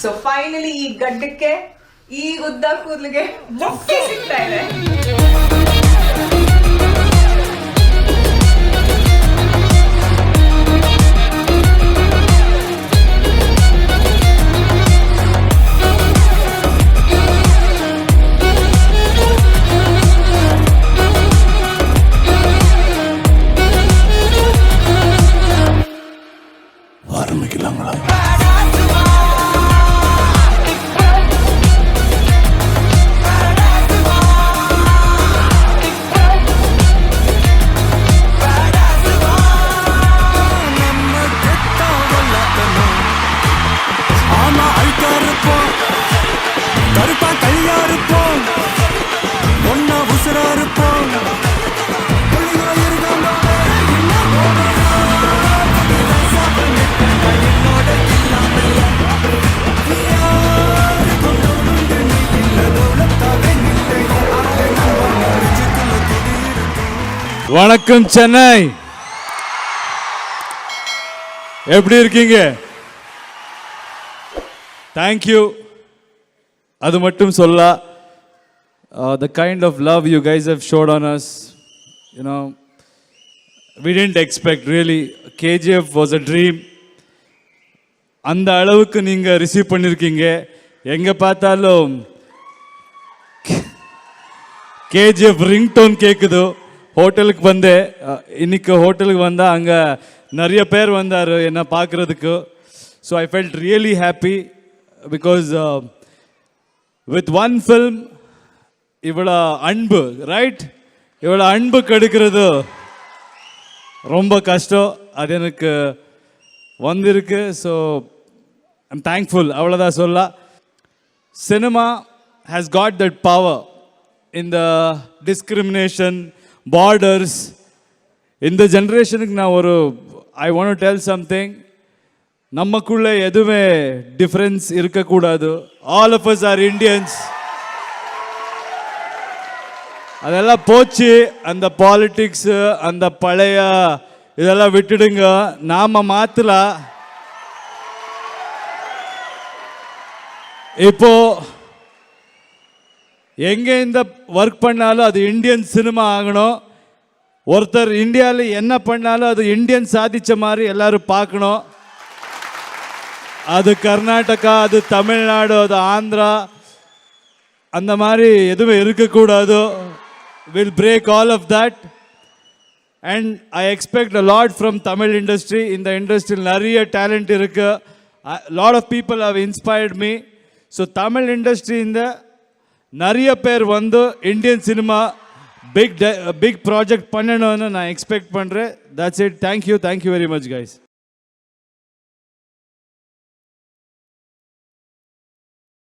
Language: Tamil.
ಸೊ ಫೈನಲಿ ಈ ಗಡ್ಡಕ್ಕೆ ಈ ಉದ್ದ ಕೂದಲಿಗೆ ಬೊಕ್ಕೆ ಸಿಗ್ತಾ ಇದೆ. ஆரம்பிக்கலாங்களா? வணக்கம் சென்னை, எப்படி இருக்கீங்க? தேங்க்யூ. அது மட்டும் சொல்ல, the kind of love you guys have showed on us, you know, we didn't expect really. KGF was a dream. அந்த அளவுக்கு நீங்க ரிசீவ் பண்ணிருக்கீங்க. எங்க பார்த்தாலும் KGF ரிங்டோன் கேக்குது. ஹோட்டலுக்கு வந்தேன், இன்னைக்கு ஹோட்டலுக்கு வந்தால் அங்கே நிறைய பேர் வந்தார் என்னை பார்க்குறதுக்கு. So I felt really happy because with one film இவ்வளோ அன்பு, ரைட், இவ்வளோ அன்பு கிடைக்கிறது ரொம்ப கஷ்டம். அது எனக்கு வந்திருக்கு. ஸோ ஐம் தேங்க்ஃபுல், அவ்வளோதான் சொல்ல. Cinema has got that power in the discrimination, borders. இந்த ஜென்ரேஷனுக்கு நான் I want to tell something. நமக்குள்ளே எதுவுமே டிஃப்ரென்ஸ் இருக்கக்கூடாது. All of us are Indians. அதெல்லாம் போச்சு. அந்த பாலிட்டிக்ஸு, அந்த பழைய இதெல்லாம் விட்டுடுங்க. நாம மாற்றலாம். இப்போ எங்கே இந்த ஒர்க் பண்ணாலும் அது இந்தியன் சினிமா ஆகணும். ஒருத்தர் இந்தியாவில் என்ன பண்ணாலும் அது இந்தியன் சாதித்த மாதிரி எல்லாரும் பார்க்கணும். அது கர்நாடகா, அது தமிழ்நாடு, அது ஆந்திரா, அந்த மாதிரி எதுவுமே இருக்கக்கூடாது. Will break all of that. And I expect a lot from Tamil industry. இந்த இண்டஸ்ட்ரியில் நிறைய டேலண்ட் இருக்கு. Lot of people have inspired me. So Tamil industry இந்த நிறைய பேர் வந்து இந்தியன் சினிமா பிக் ப்ராஜெக்ட் பண்ணணும்னு நான் எக்ஸ்பெக்ட் பண்ணுறேன். That's it. Thank you very much guys.